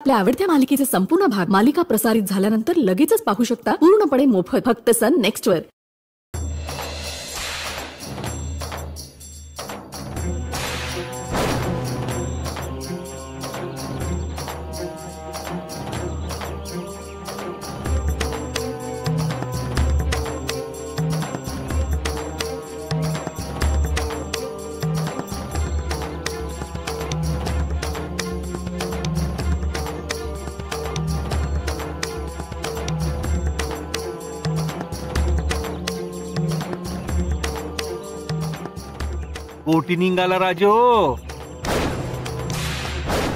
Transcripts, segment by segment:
आपल्या आवडत्या मालिकेचे संपूर्ण भाग मालिका प्रसारित झाल्यानंतर लगेचच पाहू शकता पूर्णपणे मोफत फक्त सन नेक्स्ट वर। कोटी निघाला राजो।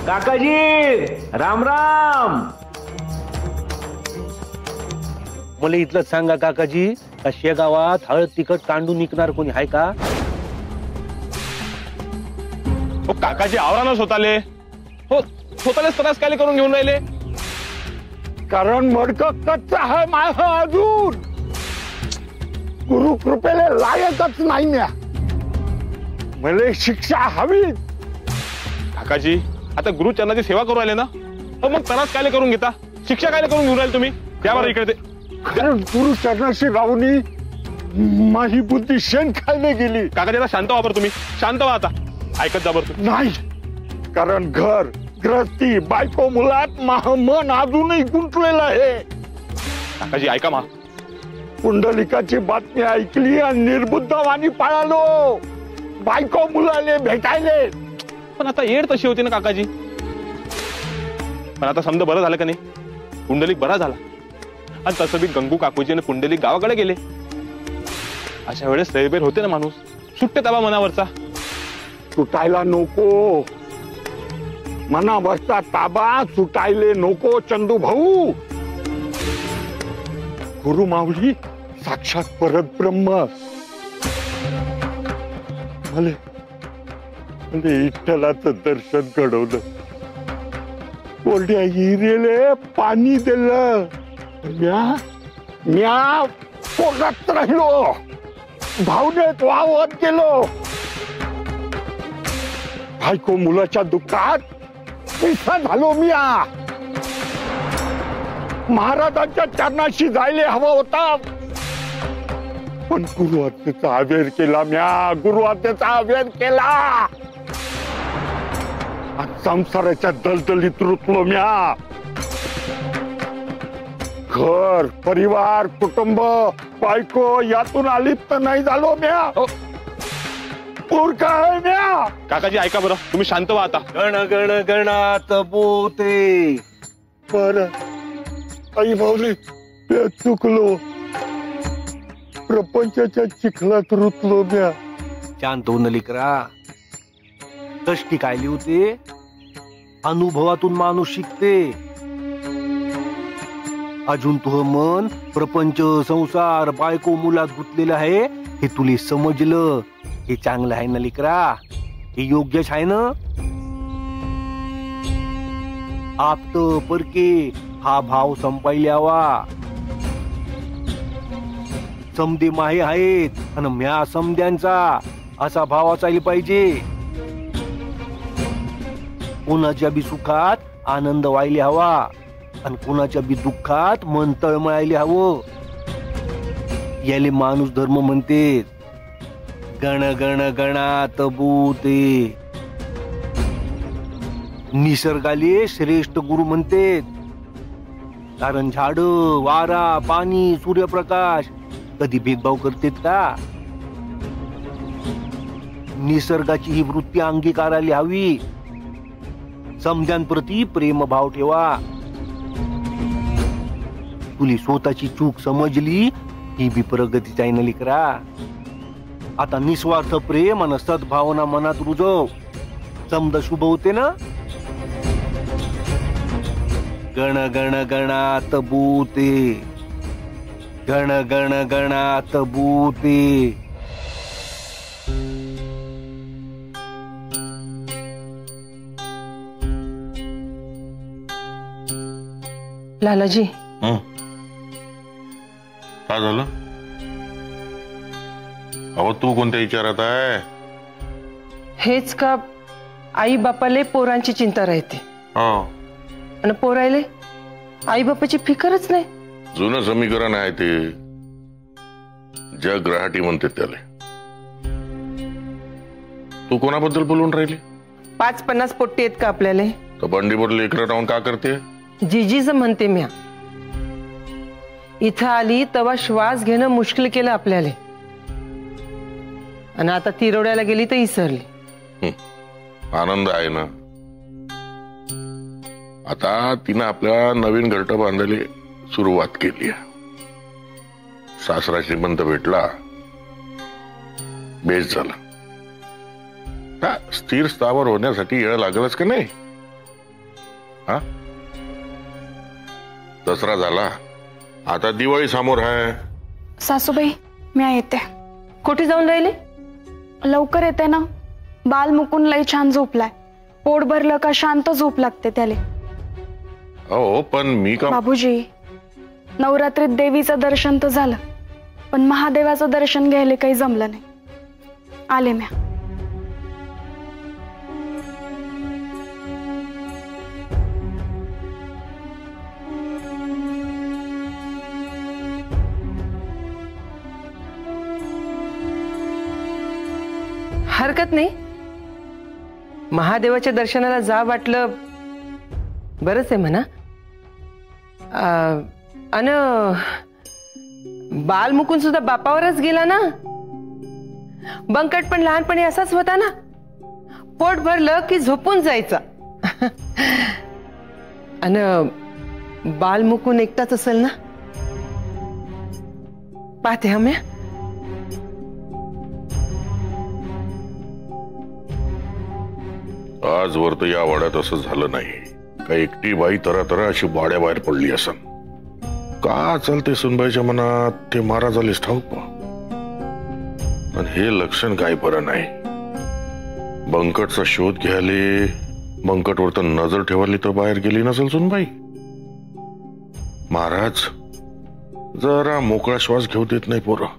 काकाजी राम राम। मला इथलं सांगा काकाजी, का शेगावात हळद तिखट कांडून निघणार कोणी आहे का? हो काकाजी आवरा ना स्वतःले, हो स्वतःलाच त्रास काय करून घेऊन राहिले? कारण मडक कच्चा आहे माझं अजून, गुरु कृपेला लायकच नाही म्या, मला शिक्षा हवी। काकाजी आता गुरुचरणाची सेवा करू राहिले ना, मग त्रास काय करून घेता, शिक्षा काय करून घेऊन राहिले तुम्ही? त्या बरं इकडे कारण गुरुचरणाशी राहूनी माझी बुद्धी शेण खायला गेली। काकाजी आता शांत व्हा बरं, तुम्ही शांत व्हा, आता ऐकत जा बरं। नाही, कारण घर गृहस्थी बायको मुलात मन अजूनही गुंतलेलं आहे। काकाजी ऐका मा, पुंडलिकाची बातमी ऐकली आणि निर्बुद्धवानी पळालो बायको मुलाले भेटायले। पण आता येड तशी होती ना काकाजी। पण आता समजा बरं झालं का नाही, पुंडलिक बरा झाला आणि तसं बी गंगू काकूजी आणि पुंडलिक गावाकडे गेले। अशा वेळेस सैबेर होते ना माणूस, सुट्टे ताबा मनावरचा। सुटायला नको, मनावरचा ताबा सुटायले नको चंदू भाऊ। गुरु माऊली साक्षात परत ब्रह्म, मला विठ्ठलाचं दर्शन घडवलं, कोरड्या हिरेले पाणी दिलं, म्या पोटात राहिलो, भावनेत वाहत गेलो। बायको मुलाच्या दुःखात पिसा झालो म्या। महाराजांच्या चरणाशी जायला हवा होता, पण गुरु आज्ञेचा अवेर केला म्या, गुरु आज्ञेचा अवेर केला। संसाराच्या दलदलीत रुतलो म्या। घर परिवार कुटुंब बायको यातून अलिप्त नाही झालो म्या, मूर्ख आहे म्या। काकाजी ऐका बरं, तुम्ही शांत व्हा आता। गण गण गणात बोते। बर आई माऊली चुकलो, प्रपंचाच्या चिखलात रुतलो म्या। शांत होऊन लेकरा, कष्टी काय लिहते, अनुभवातून माणूस शिकते। अजून तुझं मन प्रपंच संसार बायको मुलात गुंतलेलं आहे, हे तुला समजलं, हे चांगलं आहे ना लेकरा, हे योग्यच आहे ना। आप्त परके हा भाव संपायल्यावा, समदे माहे आहेत आणि म्या समद्यांचा असा भाव असायला पाहिजे। कोणाच्या बी सुखात आनंद व्हायला हवा आणि कोणाच्या बी दुःखात मन तळमळायला हवं, याले माणूस धर्म म्हणते। गण गण गणात बोते, निसर्गाले श्रेष्ठ गुरु म्हणते, कारण झाड वारा पाणी सूर्यप्रकाश कधी भेदभाव करतेत का? निसर्गाची ही वृत्ती अंगीकारायला हवी, समध्यांप्रती प्रेम भाव ठेवा। तुली स्वतःची चूक समजली, ही बी प्रगतीच आहे ना लेकरा। आता निस्वार्थ प्रेम आणि सद्भावना मनात रुजव, समद शुभ होते ना। गण गण गणात बोते, गण गण गणात बोते। लालाजी काय झालं? अहो तू कोणत्या विचारात आहे? हेच का आई बापाले पोरांची चिंता राहते। आणि पोरायले आई बापाची फिकरच नाही. जुनं समीकरण आहे ते, जग ग्रहाटी म्हणते त्याला. तू कोणाबद्दल बोलून राहिली? 50-50 पोट्टी आहेत का आपल्याला? तर बंडीवर लेकरं राहून का करते? जीजीच म्हणते म्या. इथं आली तेव्हा श्वास घेणं मुश्किल केलं आपल्याला, आणि आता तिरोड्याला गेली तर इसरली. आनंद आहे ना. आता तिनं आपल्या नवीन घरटं बांधायला सुरुवात केली. सासरा श्रीमंत भेटला, बेस झाला. स्थिर स्थावर होण्यासाठी येळ लागलच का नाही? हा, दसरा झाला, आता दिवाळी समोर आहे. सासूबाई मी येते. कुठे जाऊन राहिले? लवकर येते ना. बाल मुकून लई छान झोपलाय. पोट भरलं का शांत झोप लागते त्याले. हो, पण मी का? बाबूजी, नवरात्रीत देवीचं दर्शन तर झालं, पण महादेवाचं दर्शन घ्यायला काही जमलं नाही. आले म्या. हरकत नाही, महादेवाच्या दर्शनाला जा वाटलं बरंच आहे म्हणा. अन बाल मुकून सुद्धा बापावरच गेला ना. बंकट पण लहानपणी असाच होता ना, पोट भरलं की झोपून जायचा. अन बाल मुकून एकटाच असेल ना. पाहते हम्या. आजवर तर या वाड्यात असं झालं नाही. का एकटी बाई तरा अशी वाड्याबाहेर पडली असन. का चालते सुनबाईच्या मनात ते महाराजालेच ठाऊक. पण हे लक्षण काय बरं नाही. बंकटचा शोध घ्यायले बंकटवर तर नजर ठेवाली तर बाहेर गेली नसेल सुनबाई. महाराज जरा मोकळा श्वास घेऊ देत नाही पोरं.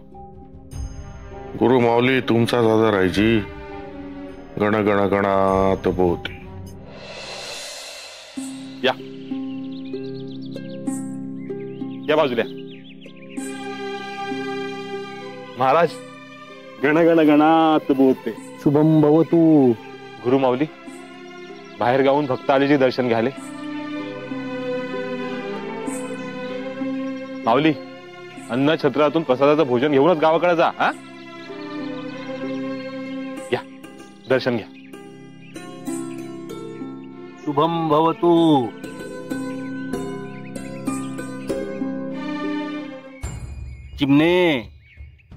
गुरु माऊली तुमचा दादा राहायची. गण गण गणात भोवती. या बाजूला. महाराज, गण गण गणात बोलते. शुभम भवतु. गुरु माऊली, बाहेर गावून भक्त आलेजी दर्शन घ्याले. माऊली, अन्न छत्रातून प्रसादाचं भोजन घेऊनच गावाकडे जा. हा, या दर्शन घ्या. शुभम भवतु. चिमणे,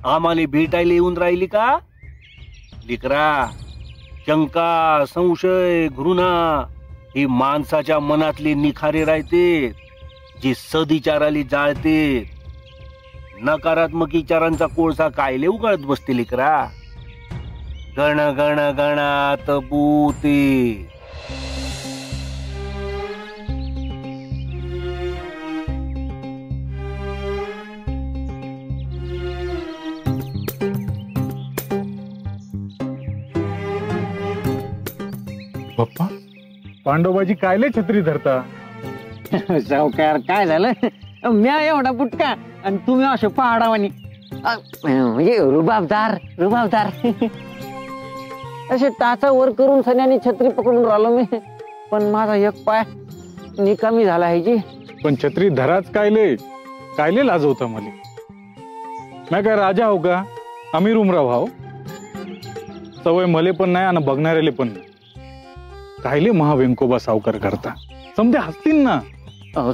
आम्हाला भेटायला येऊन राहिली का? लेकरा, शंका, संशय, घृणा हे माणसाच्या मनातले निखारे राहते, जे सदिचाराली जाळते. नकारात्मक विचारांचा कोळसा कायले उघडत बसते लेकरा. गण गण गणात भूते. पप्पा, पांडवबाजी कायले छत्री धरता? सावकार, काय झालं? म्या एवढा बुटका आणि तुम्ही असे पहाडावानी, म्हणजे रुबाबदार रुबाबदार. असे टाचा वर करून सन्यानी छत्री पकडून राहिलो मी, पण माझा एक पाय निकामी झाला आहे जी. पण छत्री धराच कायले कायले लाजवता मला? मैं काय राजा हो का? अमीर उमराव हाव. सवय मले पण नाही आणि बघणाऱ्याले पण नाही. कायले महाव्यंकोबा सावकार करता? समजे हसतील ना.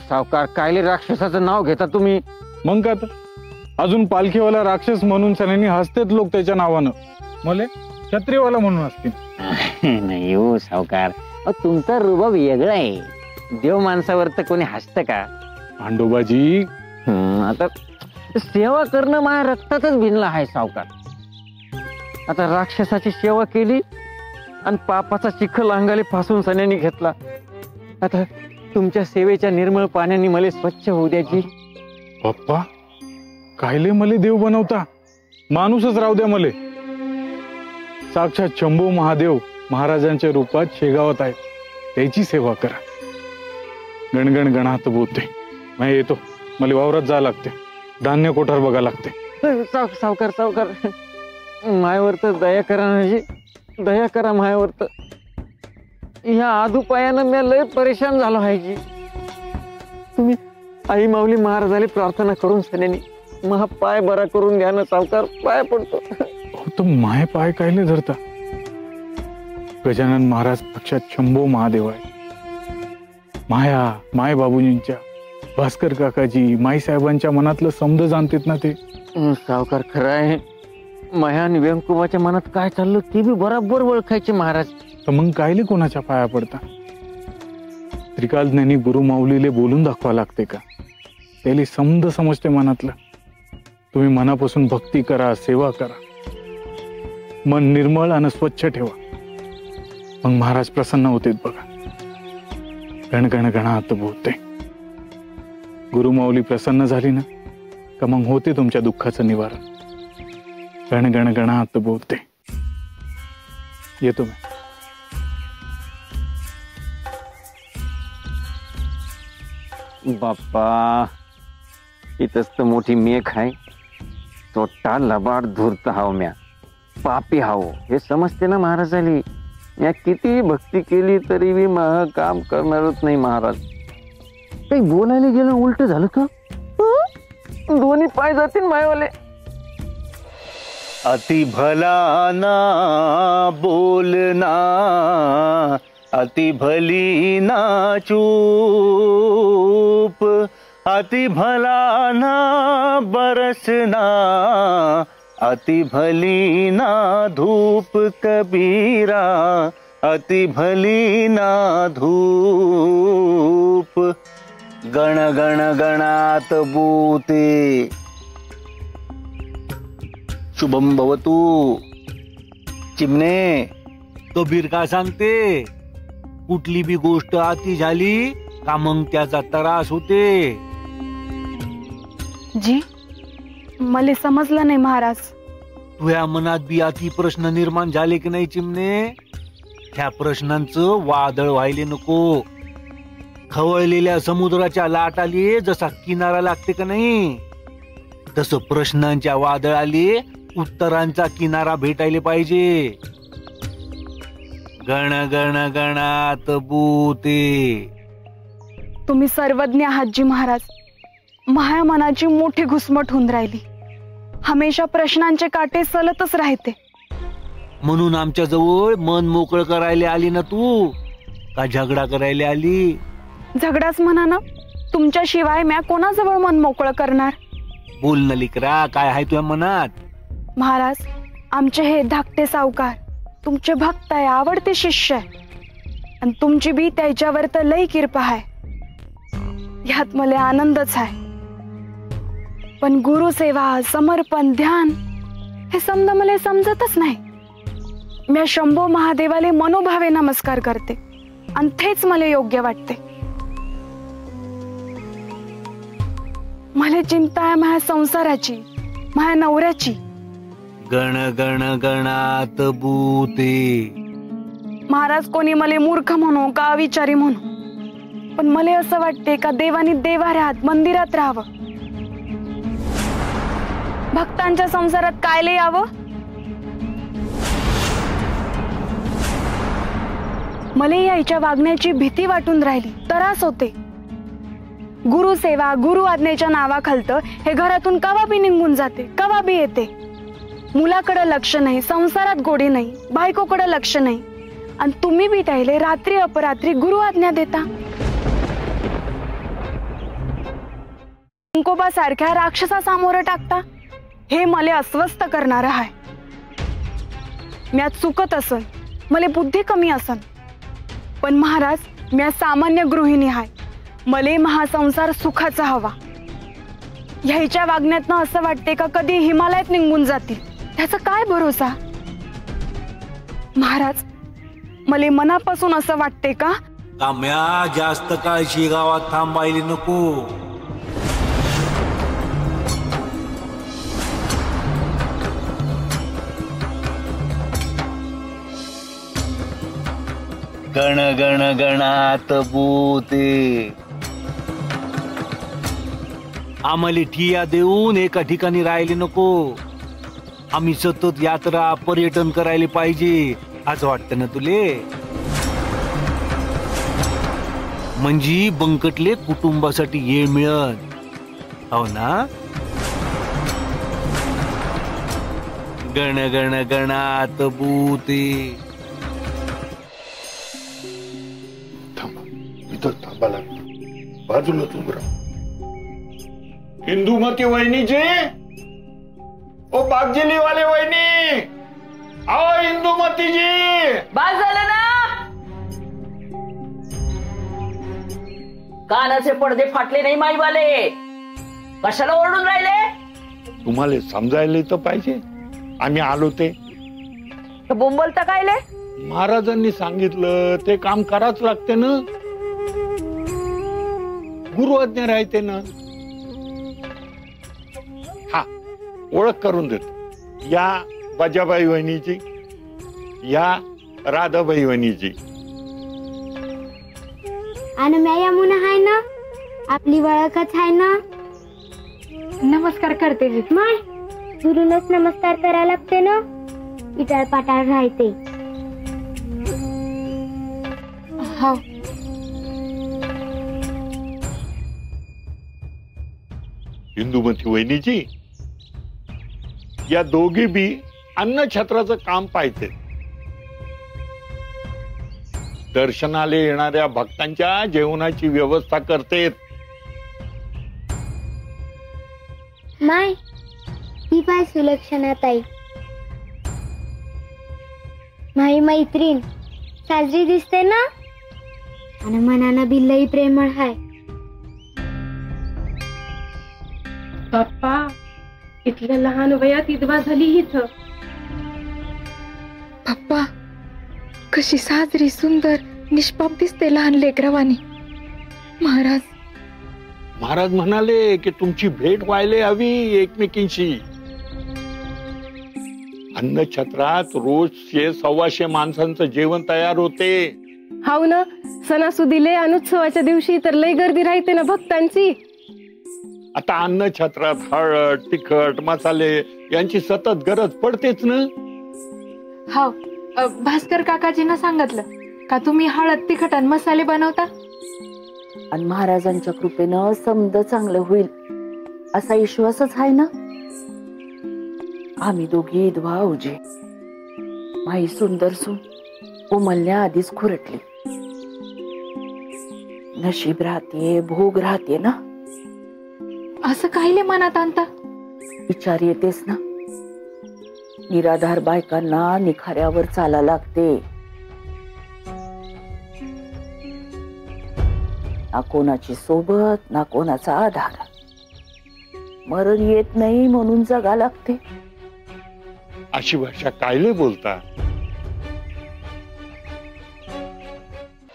सावकार, कायले राक्षसाचं नाव घेता तुम्ही? मग का तर अजून पालखीवाला राक्षस म्हणून सन्यानी हसतेत लोक त्याच्या नावानं. मले छत्रीवाला म्हणून हसतील. नाही हो सावकार, तुमचा रुबाब वेगळा आहे. देव माणसावर तर कोणी हसत का? पांडोबाजी, आता सेवा करणं माझ्या रक्तातच भिनला आहे सावकार. आता राक्षसाची सेवा केली आणि पापाचा चिखल अंगाले फासून सन्यानी घेतला. आता तुमच्या सेवेच्या निर्मळ पाण्याने मला स्वच्छ होऊ द्यायची. पप्पा, कायले मले देव बनवता? माणूसच राहू द्या मले. साक्षात शंभू महादेव महाराजांच्या रूपात शेगावात आहे, त्याची सेवा करा. गणगण गणात बोलते. मी येतो, मला वावरात जायला लागते, धान्य कोठार बघा लागते. सावकार सावकार, मायावर तर दया करा, म्हणजे दया करा मायावर. तर ह्या आदुपायानं मी लय परेशान झालो आहे की. तुम्ही आई माऊली महाराजाला प्रार्थना करून सन्यानी महा पाय बरा करून घ्या ना सावकार, पाय पडतो. तो माय पाय कायले धरता? गजानन महाराज पक्षात शंभो महादेव आहे. माया माय बाबूजींच्या, भास्कर काकाजी, माई साहेबांच्या मनातलं समज जाणतेत ना ते. सावकार खरं आहे, माया आणि व्यंकुबाच्या मनात काय चाललं ते बी बरोबर ओळखायचे महाराज. तर मग कायले कोणाच्या पाया पडता? त्रिकाल गुरु माऊलीले बोलून दाखवा लागते का? त्याला समज समजते मनातलं. तुम्ही मनापासून भक्ती करा, सेवा करा, मन निर्मळ आणि स्वच्छ ठेवा, मग महाराज प्रसन्न होते बघा. गणगण गणात बोलते. गुरुमाऊली प्रसन्न झाली ना का मग होते तुमच्या दुःखाचं निवारण. गणगण गणात बोलते. येतो मी. बाप्पा, इथंच तर मोठी मेघ आहे. तोटा लबाड धूर्त हाव, म्या पापी हाव हे समजते ना महाराजाली. म्या किती भक्ती केली तरी बी महा काम करणारच नाही महाराज. काही बोलायला गेलं उलट झालं का? दोन्ही पाय जातील मायवाले. अति भला ना बोलना, अति भली ना चूप, अति भला ना बरसना, अति भली ना धूप कबीरा, अति भली ना धूप. गण गण गणात बूते. शुभम भवतु. चिमणे, कबीर का सांगते, कुठली बी गोष्ट अति झाली का मग त्याचा त्रास होते. जी, मला समजलं नाही महाराज. तुझ्या मनात बी अति प्रश्न निर्माण झाले की नाही चिमणे? ह्या प्रश्नांचं वादळ व्हायले नको. खवळलेल्या समुद्राच्या लाटाले जसा किनारा लागते का नाही, तसं प्रश्नांच्या वादळाले उत्तरांचा किनारा भेटायला पाहिजे. गण गण गणात बूते. तुम्ही सर्वज्ञ आहात जी महाराज. माझ्या मनाची मोठी घुसमट होऊन राहिली. हमेशा प्रश्नांचे काटे सलतच राहते. म्हणून आमच्या जवळ मन मोकळं करायला आली ना तू, का झगडा करायला आली? झगडाच म्हणा ना. तुमच्याशिवाय म्या कोणाजवळ मन मोकळं करणार? बोल ना लिकरा, काय आहे तुझ्या मनात? महाराज, आमचे हे धाकटे सावकार तुमचे भक्त आहे, आवडते शिष्य आहे, आणि तुमची बी त्याच्यावर तर लई कृपा आहे. ह्यात मला आनंदच आहे. पण गुरुसेवा, समर्पण, ध्यान हे समज मला समजतच नाही. मी शंभो महादेवाले मनोभावे नमस्कार करते आणि तेच मला योग्य वाटते. मला चिंता आहे माझ्या संसाराची, माझ्या नवऱ्याची. गण गण गणात बूते. महाराज, कोणी मला मूर्ख म्हणू का अविचारी म्हणू, पण मला असं वाटते का देवानी देवाऱ्यात मंदिरात राहावं, भक्तांच्या संसारात कायले यावं. मला याच्या वागण्याची भीती वाटून राहिली, त्रास होते. गुरुसेवा, गुरु आज्ञेच्या नावाखालतं हे घरातून कवा बी निघून जाते, कवा बी येते. मुलाकडे लक्ष नाही, संसारात गोडी नाही, बायकोकडे लक्ष नाही, आणि तुम्ही बी त्याले रात्री अपरात्री गुरु आज्ञा देता. अंकोबा सारख्या राक्षसा सामोरं टाकता. हे मला अस्वस्थ करणार आहे. म्या चुकत असन, मला बुद्धी कमी असन, पण महाराज, म्या सामान्य गृहिणी आहे. मले महासंसार सुखाचा हवा. ह्याच्या वागण्यातनं असं वाटते का कधी हिमालयात निघून जातील, त्याचा काय भरोसा. महाराज, मला मनापासून असं वाटते का काम्या जास्त काळ शेगावात थांबायला नको. गण गण गणात बूते. आम्हाला ठिया देऊन एका ठिकाणी राहिले नको. आम्ही सतत यात्रा पर्यटन करायला पाहिजे असं वाटतं ना तुले? म्हणजे बंकटले कुटुंबासाठी ये मिळत, हो ना? गण गण गणात भूते. थांबा बाजूला उभं राहा. इंदुमती वहिनीजी, ओ बागजिली वाले वहिनी, आओ इंदुमतीजी. बस झालं ना? कानाचे पडदे फाटले नाही माईवाले, कशाला ओरडून राहिले? तुम्हाला समजायला तर पाहिजे, आम्ही आलो ते. बोंबलता कायले? महाराजांनी सांगितलं ते काम करावंच लागते ना, गुरुआज्ञा राहते ना. हा, ओळख करून देतो. या बजाबाई वहिनीची, या राधाबाई वहिनीची. आणि मी यमुना आहे ना, आपली ओळखच आहे ना. नमस्कार करते जी. माय गुरुनच नमस्कार करायला लागते ना, इटाळ पाटाळ राहते. हो. इंदुमती वहिनीजी, या दोघी बी अन्न छत्राचं काम पाहिजे. दर्शनाला येणाऱ्या भक्तांच्या जेवणाची व्यवस्था करते. माय ही पाय सुलक्षणात आई, माई मैत्रीण साजरी दिसते ना, आणि मनानं बिल्लही प्रेमळ हाय. बाप्पा, इथल्या लहान वयात विधवा झाली इथं. पप्पा, कशी साजरी सुंदर निष्पाप दिसते लहान लेकरावानी. महाराज म्हणाले की तुमची भेट व्हायला हवी एकमेकींशी. अन्न छत्रात रोज 100-125 माणसांचं जेवण तयार होते. हाव ना, सणासुदीले अनुत्सवाच्या दिवशी तर लय गर्दी राहते ना भक्तांची. आता अन्न छत्रात हळद, तिखट, मसाले यांची सतत गरज पडतेच ना. हो, भास्कर काकाजींना सांगितलं का तुम्ही हळद, तिखट आणि मसाले बनवता. आणि महाराजांच्या कृपेनं समद चांगलं होईल असा विश्वासच आहे ना. आम्ही दोघी भाऊजे, माई सुंदर सून उमलण्या आधीच खुरटली. नशीब राहते, भोग राहते ना. असं काहीले मनात आणता? विचार येतेस ना. निराधार बायकांना निखाऱ्यावर चाला लागते. ना कोणाची सोबत, ना कोणाचा आधार. मरण येत नाही म्हणून जगा लागते. अशी भाषा कायले बोलता?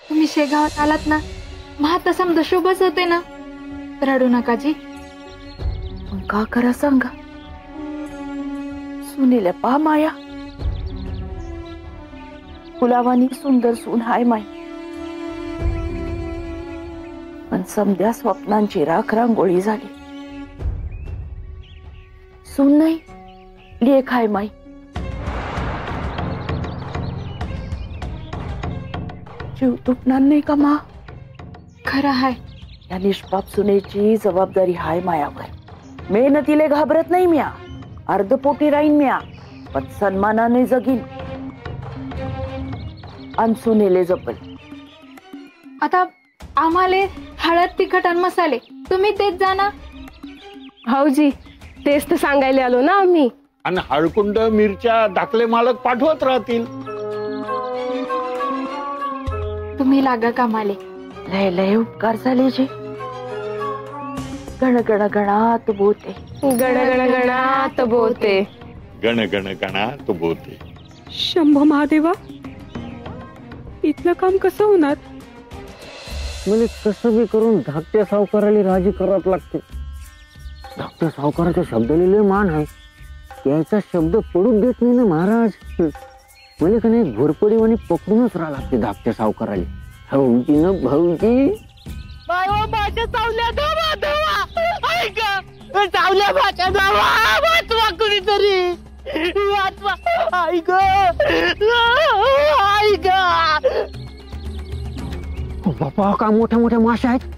तुम्ही शेगावात आलात ना, महात समजा शुभच होते ना. रडू नका जी. का करा सांगा. सुनेल्या पा माया, फुलावानी सुंदर सून हाय माई, पण समध्या स्वप्नांची राख रांगोळी झाली. सून नाही, लेख हाय माई. जीव तुटणार नाही का मा? खरं हाय. या निष्पाप सुनेची जबाबदारी हाय मायावर. मेहनतीले घाबरत नाही म्या, अर्धपोटी राहीन म्या, पण सन्मानाने जगीन. अनसुनेले जपल. आता आम्हाले हळद, तिखट आणि मसाले तुम्ही देत जा ना. भाऊजी, तेच तर सांगायला आलो ना आम्ही. आणि हळकुंड, मिरच्या धाकले मालक पाठवत राहतील. तुम्ही लागा कामाले. लय लय उपकार झाले जे. गण गण गणात बोते, गण गण गणात बोते, गण गण गणात बोते. शंभो महादेवा, इथलं काम कसं होणार? म्हणजे कसं बी करून धाकट्या सावकाराला राजी करावं लागते. धाकट्या सावकाराच्या शब्दाला लय मान आहे. याचा शब्द पडून देत नाही ना महाराज. म्हणजे का नाही, घोरपडीवाणी पकडूनच राहा लागते धाकट्या सावकाराला. भाऊजी न भाऊजी, माझ्या सावल्या धवा धवा ऐका. चावल्या भाच्या वाचवा कुणीतरी वाचवा. आई ग आई ग. बापा का मोठ्या मोठ्या माश्या आहेत.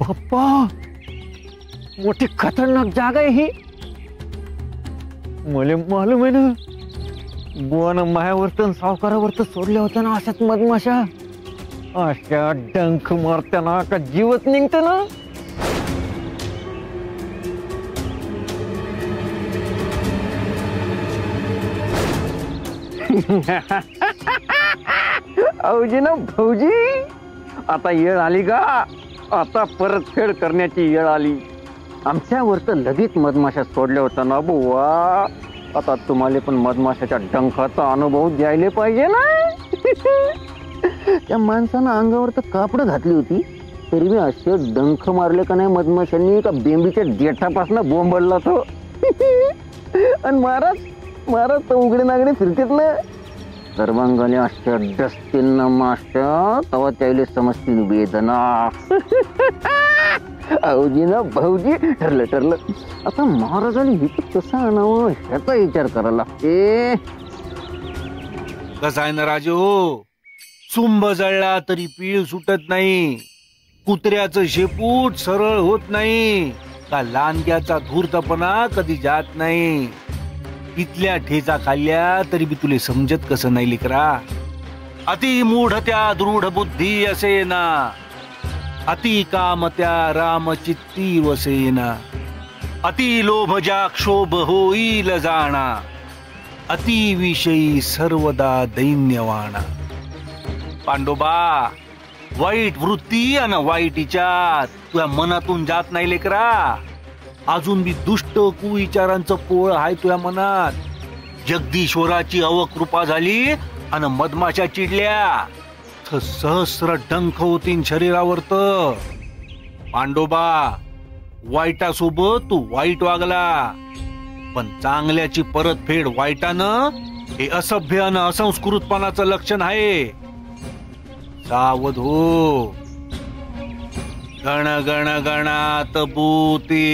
बाप्पा मोठी खतरनाक जागा आहे ही. मला मालूम आहे ना बुवानं मायावरत सावकारावरत सोडल्या होत्या ना अशाच मधमाशा. अशा डंख मारताना का जीवच निघत ना. भाऊजी ना भाऊजी आता येळ आली का. आता परतफेड करण्याची वेळ आली. आमच्यावर तर लगेच मधमाशा सोडल्या होत्या ना बुवा. आता तुम्हाला पण मधमाशाच्या डंखाचा अनुभव द्यायला पाहिजे ना. त्या माणसानं अंगावर तर कापड घातली होती तरी मी असे डंख मारले का नाही मधमाशांनी का बेंबीच्या देठापासून बोंबडला तो. आणि महाराज तर उघडे नागडे फिरतेत ना. सर्वांगाने अशा डसतील ना माश्या तेव्हा त्याला समजतील वेदना. भाऊजी ना भाऊजी ठरलं. आता महाराजांनी हित कसं आणावं ह्याचा विचार करायला लागते. कसा आहे ना राजो, चुंब जळला तरी पीळ सुटत नाही. कुत्र्याचं शेपूट सरळ होत नाही का लांडग्याचा धूर्तपणा कधी जात नाही. इथल्या ठेचा खाल्ल्या तरी बी तुले समजत कसं नाही लेकरा. अति मूढ त्या दृढ बुद्धी असेना. अति काम त्या रामचित्ती वसेना. अति लोभ ज्या क्षोभ होईल जाणा. अति विषयी सर्वदा दैन्यवाणा. पांडोबा वाईट वृत्ती आणि वाईट इच्छा तुझ्या मनातून जात नाही लेकरा. अजून बी दुष्ट कुविचारांचं पोळ आहे तुझ्या मनात. जगदीश्वराची अवकृपा झाली आणि मधमाशा चिडल्या सहस्र डंख होतीन शरीरावरत. पांडोबा वाईटासोबत तू वाईट वागला पण चांगल्याची परतफेड वाईटानं हे असभ्य आणि असंस्कृतपणाचं लक्षण आहे. सावध हो. गण गण गणात भूते.